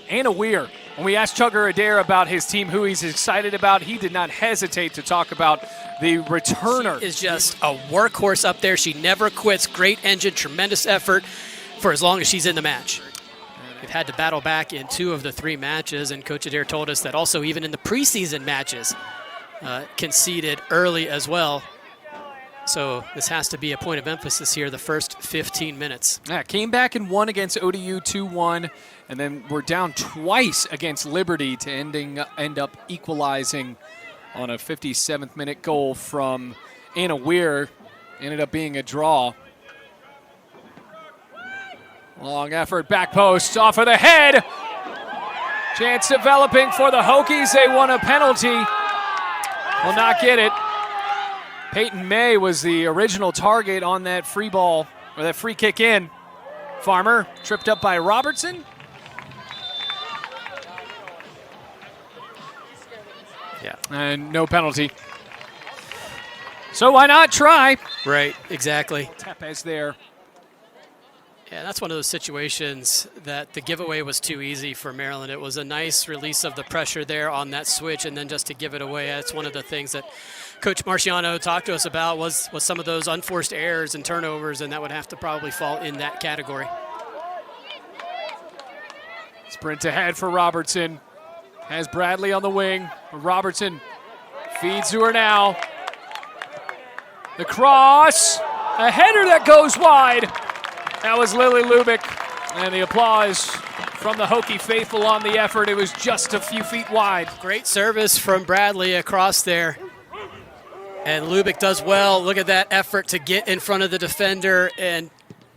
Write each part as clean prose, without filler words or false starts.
Anna Weir, when we asked Chugger Adair about his team, who he's excited about, he did not hesitate to talk about the returner. She is just a workhorse up there. She never quits. Great engine, tremendous effort for as long as she's in the match. We've had to battle back in 2 of the 3 matches, and Coach Adair told us that also even in the preseason matches, conceded early as well. So this has to be a point of emphasis here, the first 15 minutes. Yeah, came back and won against ODU 2-1, and then we're down twice against Liberty to end up equalizing on a 57th minute goal from Anna Weir. Ended up being a draw. Long effort, back post, off of the head. Chance developing for the Hokies. They won a penalty. Will not get it. Peyton May was the original target on that free ball, or that free kick in. Farmer tripped up by Robertson. Yeah. And no penalty. So why not try? Right, exactly. Tepes there. Yeah, that's one of those situations that the giveaway was too easy for Maryland. It was a nice release of the pressure there on that switch, and then just to give it away, that's one of the things that Coach Marciano talked to us about was some of those unforced errors and turnovers, and that would have to probably fall in that category. Sprint ahead for Robertson. Has Bradley on the wing. Robertson feeds to her now. The cross, a header that goes wide. That was Lily Lubick, and the applause from the Hokie faithful on the effort. It was just a few feet wide. Great service from Bradley across there. And Lubick does well. Look at that effort to get in front of the defender and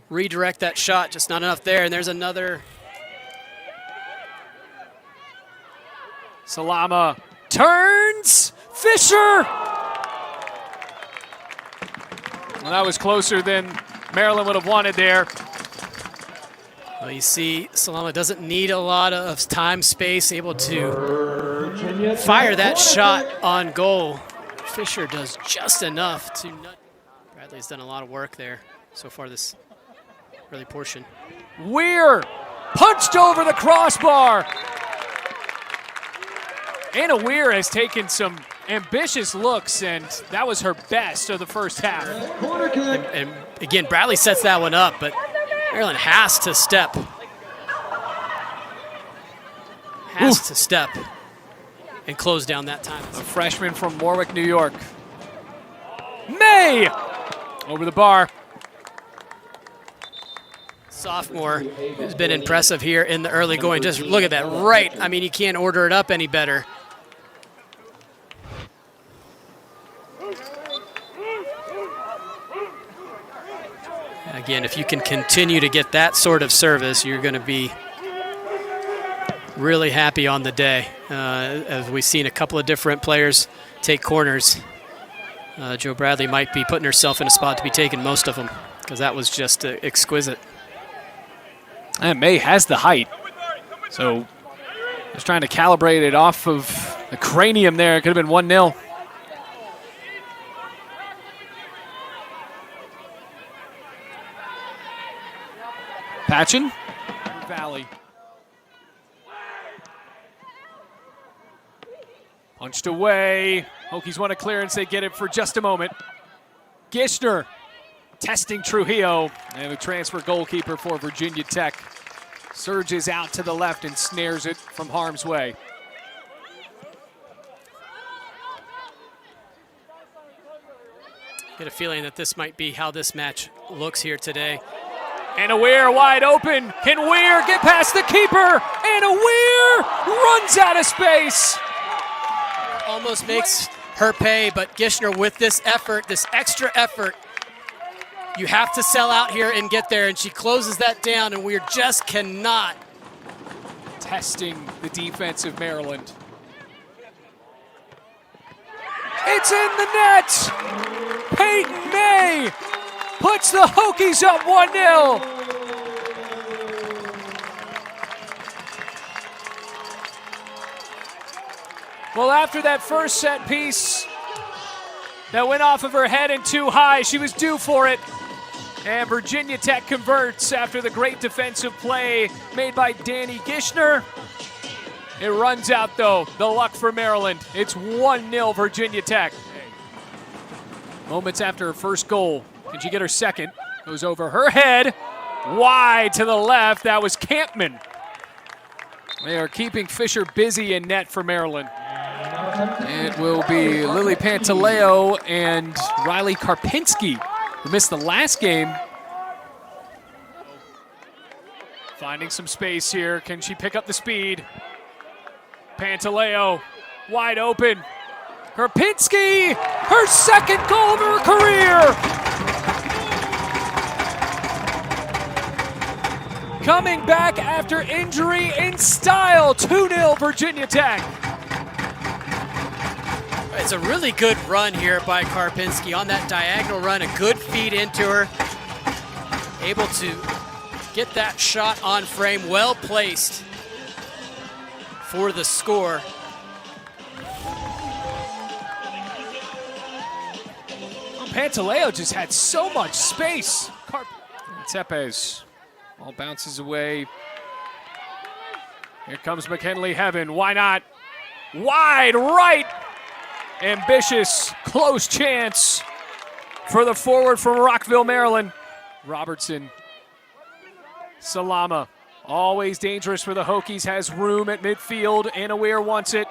redirect that shot. Just not enough there. And there's another. Salama turns. Fisher. Well, that was closer than Maryland would have wanted there. Well, you see, Salama doesn't need a lot of time, space, able to fire that shot on goal. Fisher does just enough to nut. Bradley's done a lot of work there so far this early portion. Weir punched over the crossbar. Anna Weir has taken some ambitious looks, and that was her best of the first half. And again, Bradley sets that one up, but Maryland has to step. To step and close down that time. A freshman from Warwick, New York. May over the bar. Sophomore who's been impressive here in the early going. Just look at that right. I mean, you can't order it up any better. Again, if you can continue to get that sort of service, you're going to be really happy on the day. As we've seen a couple of different players take corners, Jo Bradley might be putting herself in a spot to be taking most of them, because that was just exquisite. And May has the height, so just trying to calibrate it off of the cranium there. It could have been 1-0. Patchen. Valley. Punched away. Hokies want a clearance. They get it for just a moment. Gishner testing Trujillo. And the transfer goalkeeper for Virginia Tech surges out to the left and snares it from harm's way. Get a feeling that this might be how this match looks here today. Anna Weir wide open. Can Weir get past the keeper? Anna Weir runs out of space. Almost makes her pay, but Gishner with this effort, this extra effort, you have to sell out here and get there, and she closes that down, and Weir just cannot. Testing the defense of Maryland. It's in the net. Peyton May puts the Hokies up 1-0. Well, after that first set piece that went off of her head and too high, she was due for it. And Virginia Tech converts after the great defensive play made by Danny Gishner. It runs out, though. The luck for Maryland. It's 1-0 Virginia Tech. Moments after her first goal. Can she get her second? Goes over her head. Wide to the left. That was Campman. They are keeping Fisher busy in net for Maryland. It will be Lily Pantaleo and Riley Karpinski, who missed the last game. Finding some space here. Can she pick up the speed? Pantaleo, wide open. Karpinski, her second goal of her career. Coming back after injury in style, 2-0 Virginia Tech. It's a really good run here by Karpinski on that diagonal run, a good feed into her. Able to get that shot on frame, well placed for the score. Pantaleo just had so much space. Tepes all bounces away. Here comes McKinley Heaven. Why not? Wide right. Ambitious, close chance for the forward from Rockville, Maryland. Robertson. Salama. Always dangerous for the Hokies. Has room at midfield. Anna Weir wants it.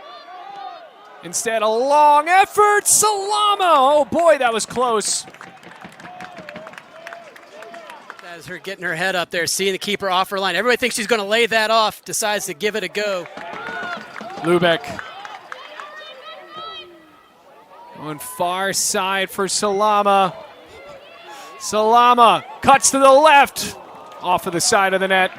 Instead, a long effort. Salama. Oh, boy, that was close. As her getting her head up there, seeing the keeper off her line. Everybody thinks she's going to lay that off. Decides to give it a go. Lubeck. On far side for Salama. Salama cuts to the left. Off of the side of the net.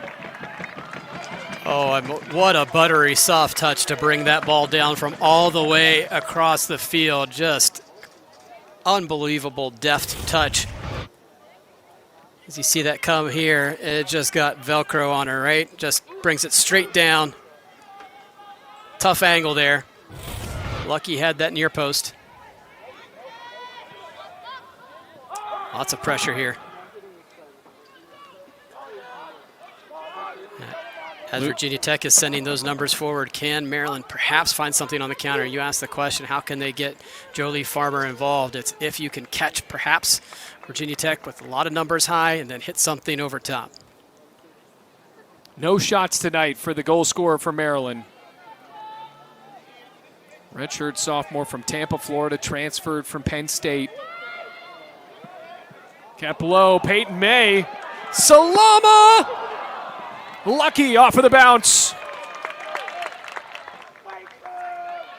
Oh, what a buttery soft touch to bring that ball down from all the way across the field. Just unbelievable deft touch. As you see that come here, it just got Velcro on her, right? Just brings it straight down. Tough angle there. Lucky had that near post. Lots of pressure here. As Virginia Tech is sending those numbers forward, can Maryland perhaps find something on the counter? You asked the question, how can they get Jolie Farmer involved? It's if you can catch perhaps Virginia Tech with a lot of numbers high and then hit something over top. No shots tonight for the goal scorer for Maryland. Redshirt sophomore from Tampa, Florida, transferred from Penn State. Kept low, Peyton May. Salama! Lucky off of the bounce.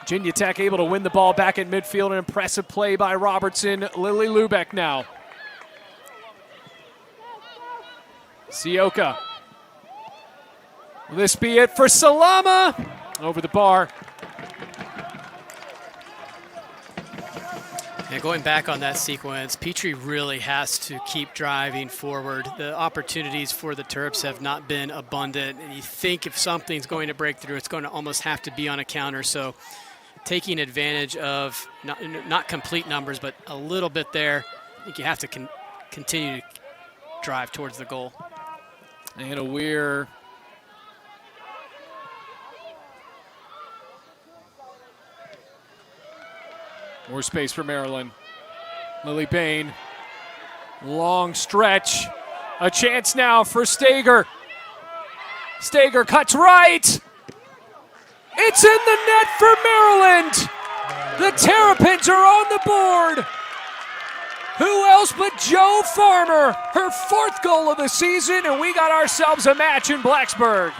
Virginia Tech able to win the ball back in midfield. An impressive play by Robertson. Lily Lubeck now. Sioka. Will this be it for Salama? Over the bar. And going back on that sequence, Petrie really has to keep driving forward. The opportunities for the Terps have not been abundant. And you think if something's going to break through, it's going to almost have to be on a counter. So taking advantage of not complete numbers, but a little bit there, I think you have to continue to drive towards the goal. And a Weir. More space for Maryland. Lily Bain. Long stretch. A chance now for Stager. Stager cuts right. It's in the net for Maryland. The Terrapins are on the board. Who else but Jo Farmer? Her fourth goal of the season, and we got ourselves a match in Blacksburg.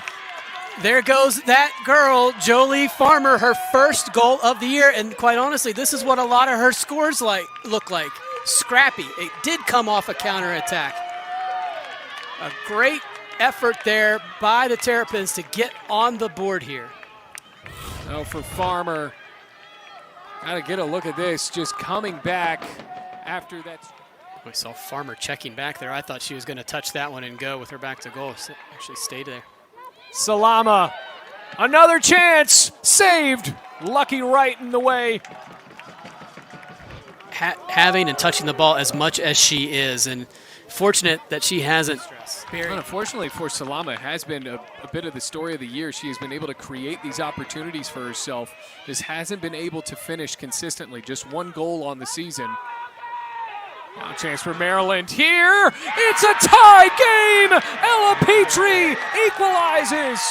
There goes that girl, Jolie Farmer, her first goal of the year. And quite honestly, this is what a lot of her scores look like. Scrappy. It did come off a counterattack. A great effort there by the Terrapins to get on the board here. Oh, for Farmer. Got to get a look at this. Just coming back after that. We saw Farmer checking back there. I thought she was going to touch that one and go with her back to goal. Actually stayed there. Salama, another chance, saved. Lucky right in the way. Having and touching the ball as much as she is and fortunate that she hasn't. Unfortunately for Salama, it has been a bit of the story of the year. She has been able to create these opportunities for herself. Just hasn't been able to finish consistently. Just one goal on the season. Now a chance for Maryland here. It's a tie game. Ella Petrie equalizes.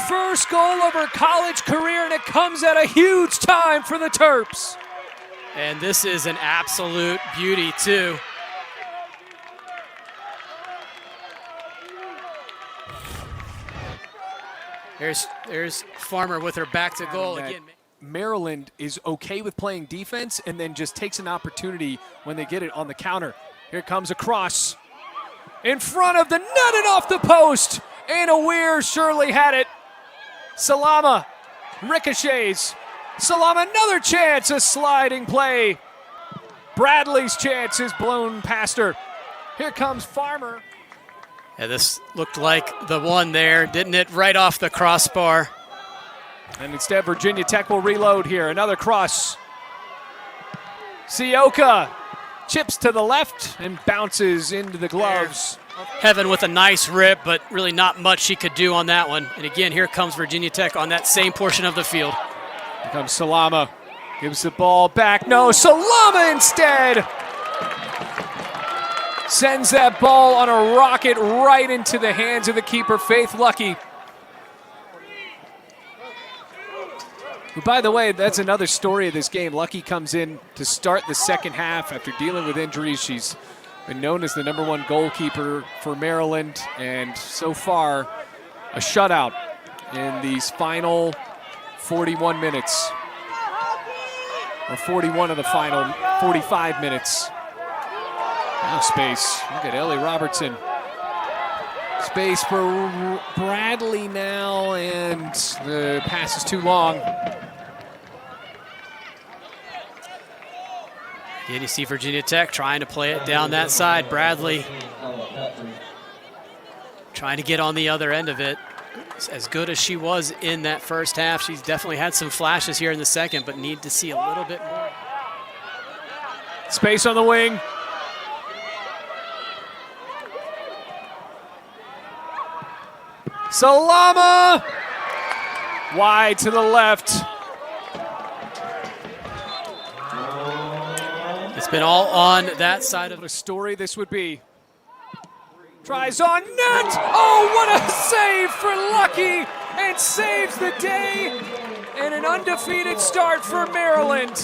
First goal of her college career, and it comes at a huge time for the Terps. And this is an absolute beauty, too. There's Farmer with her back to goal again. Maryland is okay with playing defense and then just takes an opportunity when they get it on the counter. Here comes a cross. In front of the net and off the post. Anna Weir surely had it. Salama ricochets. Salama, another chance, a sliding play. Bradley's chance is blown past her. Here comes Farmer. Yeah, this looked like the one there, didn't it? Right off the crossbar. And instead, Virginia Tech will reload here. Another cross. Sioka chips to the left and bounces into the gloves. Heaven with a nice rip, but really not much she could do on that one. And again, here comes Virginia Tech on that same portion of the field. Here comes Salama. Gives the ball back. No, Salama instead. Sends that ball on a rocket right into the hands of the keeper, Faith Lucky. Who, by the way, that's another story of this game. Lucky comes in to start the second half after dealing with injuries. She's been known as the #1 goalkeeper for Maryland, and so far a shutout in these final 41 minutes, or 41 of the final 45 minutes. Now space. Look at Ellie Robertson. Space for Bradley now, and the pass is too long. Again, you see Virginia Tech trying to play it down that side. Bradley trying to get on the other end of it. As good as she was in that first half, she's definitely had some flashes here in the second, but need to see a little bit more. Space on the wing. Salama! Wide to the left. It's been all on that side of What a story this would be. Tries on net! Oh, what a save for Lucky! And saves the day! And an undefeated start for Maryland.